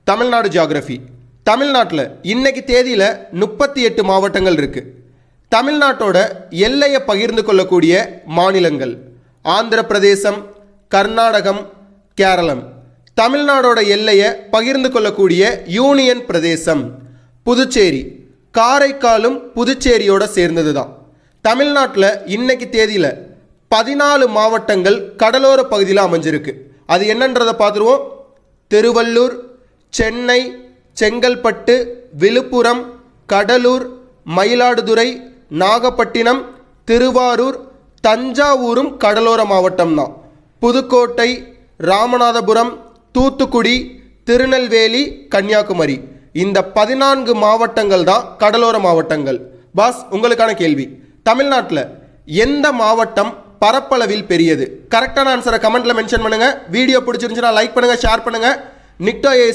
Tamil Nadu geography. தமிழ்நாட்டில் இன்னைக்கு தேதியில் 38 மாவட்டங்கள் இருக்குது. தமிழ்நாட்டோட எல்லையை பகிர்ந்து கொள்ளக்கூடிய மாநிலங்கள் ஆந்திர பிரதேசம், கர்நாடகம், கேரளம். தமிழ்நாடோட எல்லையை பகிர்ந்து கொள்ளக்கூடிய யூனியன் பிரதேசம் புதுச்சேரி. காரைக்காலும் புதுச்சேரியோட சேர்ந்தது தான். தமிழ்நாட்டில் இன்னைக்கு தேதியில் 14 மாவட்டங்கள் கடலோர பகுதியில் அமைஞ்சிருக்கு. அது என்னன்றதை பார்த்துருவோம். திருவள்ளூர், சென்னை, செங்கல்பட்டு, விழுப்புரம், கடலூர், மயிலாடுதுறை, நாகப்பட்டினம், திருவாரூர், தஞ்சாவூரும் கடலோர மாவட்டம் தான். புதுக்கோட்டை, ராமநாதபுரம், தூத்துக்குடி, திருநெல்வேலி, கன்னியாகுமரி. இந்த 14 மாவட்டங்கள் தான் கடலோர மாவட்டங்கள். பாஸ், உங்களுக்கான கேள்வி, தமிழ்நாட்டில் எந்த மாவட்டம் பரப்பளவில் பெரியது? கரெக்டான ஆன்சரை கமெண்ட்ல மென்ஷன் பண்ணுங்க. வீடியோ பிடிச்சிருந்துச்சுன்னா லைக் பண்ணுங்க, ஷேர் பண்ணுங்க. நிக்டோ